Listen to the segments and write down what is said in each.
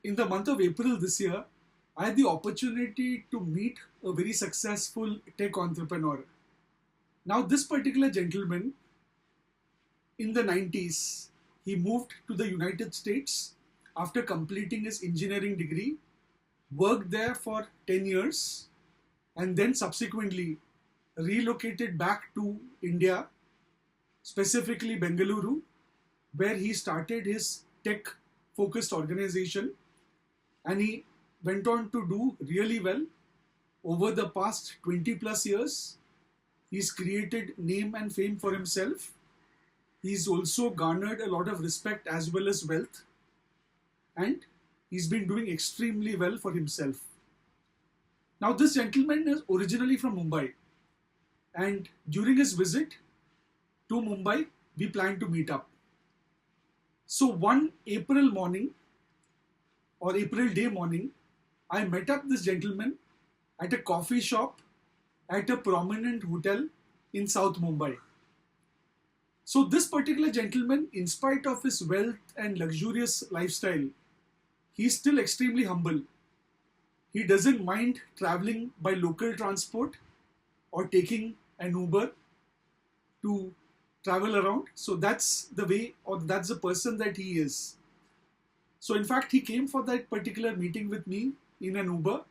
in the month of April this year, I had the opportunity to meet a very successful tech entrepreneur. Now, this particular gentleman in the 90s, he moved to the United States after completing his engineering degree, worked there for 10 years, and then subsequently relocated back to India, specifically Bengaluru, where he started his tech focused organization, and he went on to do really well over the past 20 plus years. He's created name and fame for himself. He's also garnered a lot of respect as well as wealth, and he's been doing extremely well for himself. Now, this gentleman is originally from Mumbai, and during his visit to Mumbai, we planned to meet up. So, one April morning or April day morning, I met up this gentleman at a coffee shop at a prominent hotel in South Mumbai. So, this particular gentleman, in spite of his wealth and luxurious lifestyle, he's still extremely humble. He doesn't mind traveling by local transport or taking an Uber to travel around. So that's the way, or that's the person that he is. So in fact, he came for that particular meeting with me in an Uber.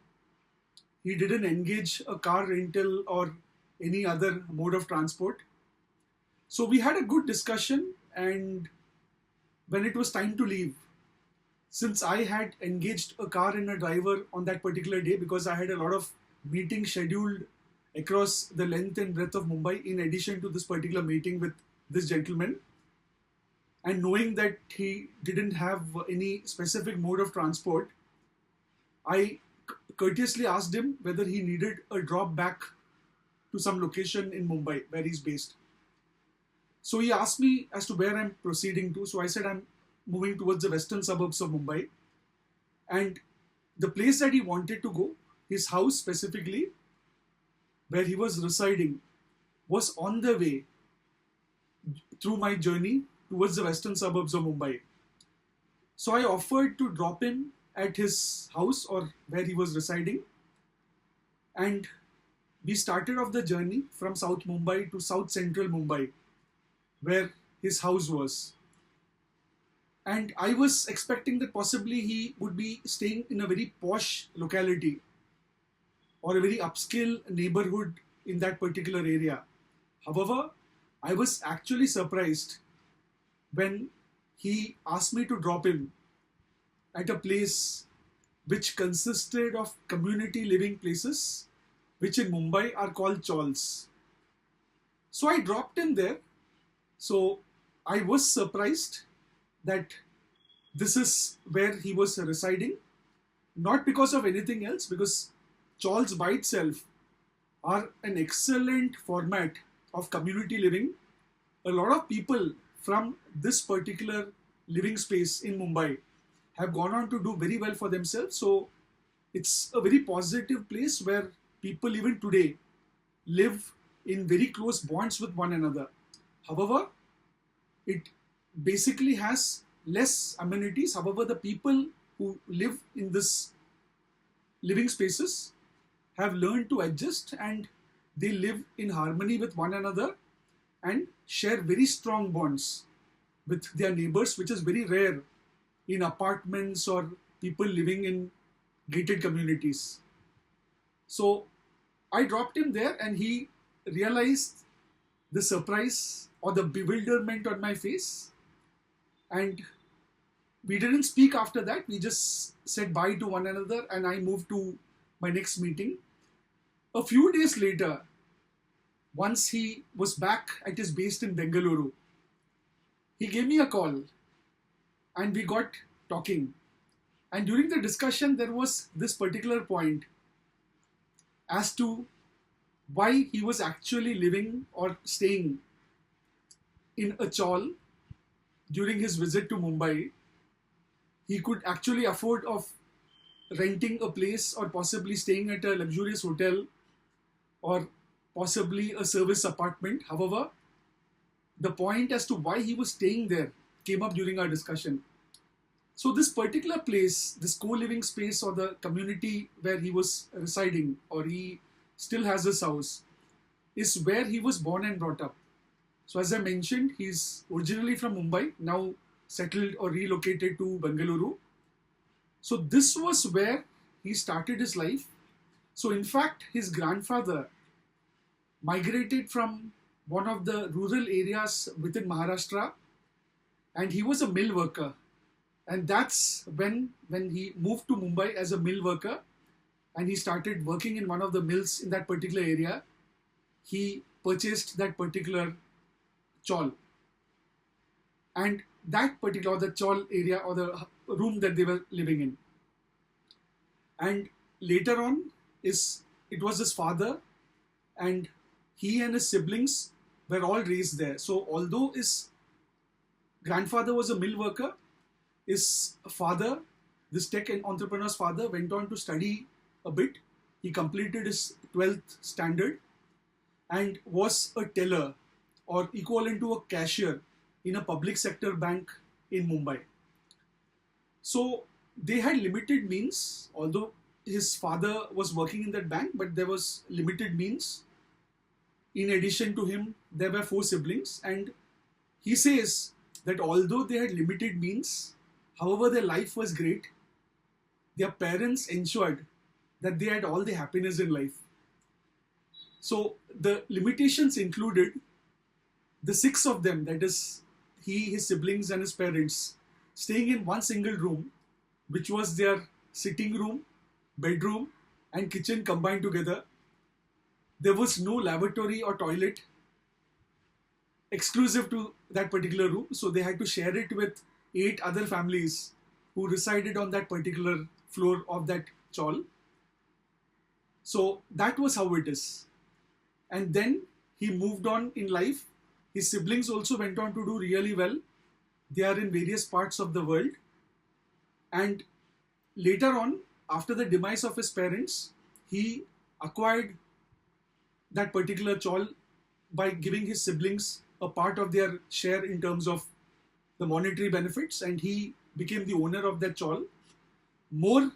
He didn't engage a car rental or any other mode of transport. So we had a good discussion, and when it was time to leave, since I had engaged a car and a driver on that particular day because I had a lot of meetings scheduled across the length and breadth of Mumbai in addition to this particular meeting with this gentleman, and knowing that he didn't have any specific mode of transport, I courteously asked him whether he needed a drop back to some location in Mumbai where he's based. So he asked me as to where I'm proceeding to. So I said I'm moving towards the western suburbs of Mumbai. And the place that he wanted to go, his house specifically, where he was residing, was on the way through my journey towards the western suburbs of Mumbai. So I offered to drop him at his house or where he was residing. And we started off the journey from South Mumbai to South Central Mumbai, where his house was. And I was expecting that possibly he would be staying in a very posh locality or a very upscale neighborhood in that particular area. However, I was actually surprised when he asked me to drop him at a place which consisted of community living places, which in Mumbai are called chawls. So I dropped him there. So I was surprised that this is where he was residing, not because of anything else, because chawls by itself are an excellent format of community living. A lot of people from this particular living space in Mumbai have gone on to do very well for themselves. So it's a very positive place where people even today live in very close bonds with one another. However, it basically has less amenities. However, the people who live in this living spaces have learned to adjust, and they live in harmony with one another and share very strong bonds with their neighbors, which is very rare in apartments or people living in gated communities. So I dropped him there, and he realized the surprise or the bewilderment on my face, and we didn't speak after that. We just said bye to one another, and I moved to my next meeting. A few days later, once he was back at his base in Bengaluru, he gave me a call and we got talking. And during the discussion, there was this particular point as to why he was actually living or staying in a chawl during his visit to Mumbai. He could actually afford of renting a place or possibly staying at a luxurious hotel or possibly a service apartment. However, the point as to why he was staying there came up during our discussion. So this particular place, this co-living space or the community where he was residing, or he still has his house, is where he was born and brought up. So as I mentioned, he's originally from Mumbai, now settled or relocated to Bengaluru. So this was where he started his life. So in fact, his grandfather migrated from one of the rural areas within Maharashtra, and he was a mill worker. And that's when he moved to Mumbai as a mill worker, and he started working in one of the mills in that particular area. He purchased that particular chawl, and that particular, the chawl area or the room that they were living in. And later on, it was his father, and he and his siblings were all raised there. So although his grandfather was a mill worker, his father, this tech and entrepreneur's father, went on to study a bit. He completed his 12th standard and was a teller or equivalent to a cashier in a public sector bank in Mumbai. So they had limited means, although his father was working in that bank, but there was limited means. In addition to him, there were 4 siblings, and he says that although they had limited means, however their life was great, their parents ensured that they had all the happiness in life. So the limitations included the 6 of them, that is he, his siblings and his parents, staying in one single room, which was their sitting room, bedroom and kitchen combined together. There was no lavatory or toilet exclusive to that particular room, so they had to share it with 8 other families who resided on that particular floor of that chawl. So that was how it is. And then he moved on in life. His siblings also went on to do really well. They are in various parts of the world. And later on, after the demise of his parents, he acquired that particular chawl by giving his siblings a part of their share in terms of the monetary benefits, and he became the owner of that chawl, more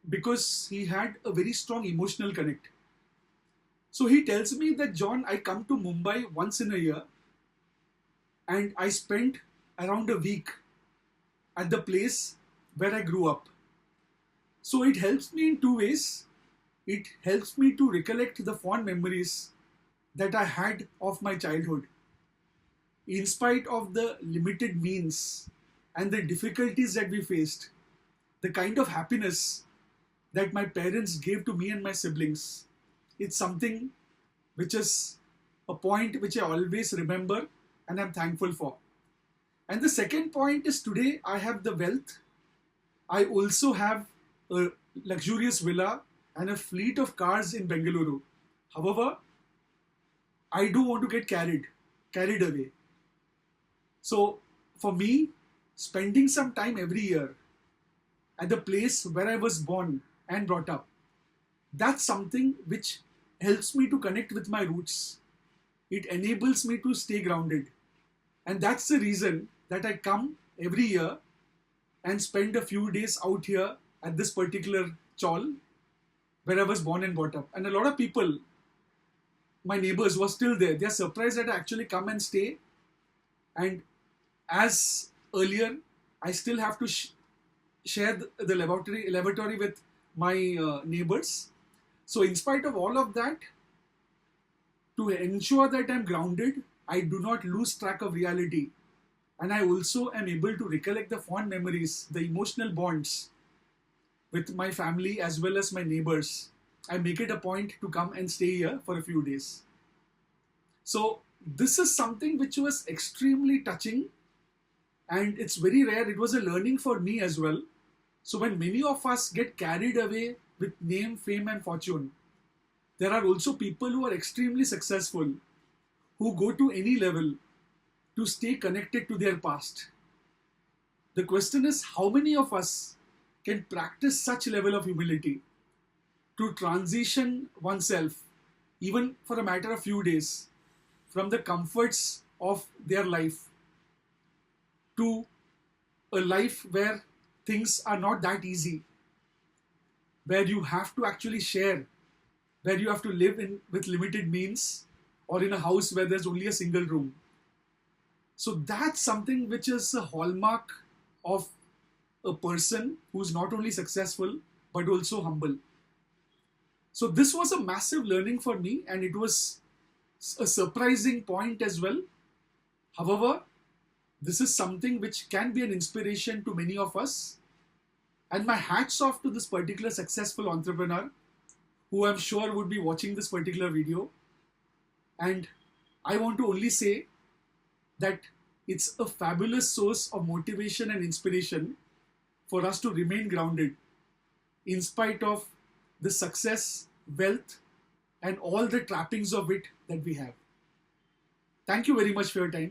because he had a very strong emotional connect. So he tells me that, John, I come to Mumbai once in a year and I spent around a week at the place where I grew up. So it helps me in 2 ways. It helps me to recollect the fond memories that I had of my childhood. In spite of the limited means and the difficulties that we faced, the kind of happiness that my parents gave to me and my siblings, it's something which is a point which I always remember and I'm thankful for. And the second point is, today I have the wealth. I also have a luxurious villa and a fleet of cars in Bengaluru. However, I do want to get carried away. So for me, spending some time every year at the place where I was born and brought up, that's something which helps me to connect with my roots. It enables me to stay grounded. And that's the reason that I come every year and spend a few days out here at this particular chawl where I was born and brought up. And a lot of people, my neighbors who are still there, they are surprised that I actually come and stay. And as earlier, I still have to share the lavatory with my neighbors. So in spite of all of that, to ensure that I'm grounded, I do not lose track of reality. And I also am able to recollect the fond memories, the emotional bonds with my family as well as my neighbors. I make it a point to come and stay here for a few days. So this is something which was extremely touching, and it's very rare. It was a learning for me as well. So when many of us get carried away with name, fame and fortune, there are also people who are extremely successful, who go to any level to stay connected to their past. The question is, how many of us can practice such level of humility to transition oneself, even for a matter of few days, from the comforts of their life to a life where things are not that easy, where you have to actually share, where you have to live in with limited means, or in a house where there's only a single room. So that's something which is a hallmark of a person who's not only successful but also humble. So this was a massive learning for me, and it was a surprising point as well. However, this is something which can be an inspiration to many of us. And my hats off to this particular successful entrepreneur who I'm sure would be watching this particular video. And I want to only say that it's a fabulous source of motivation and inspiration for us to remain grounded in spite of the success, wealth, and all the trappings of it that we have. Thank you very much for your time.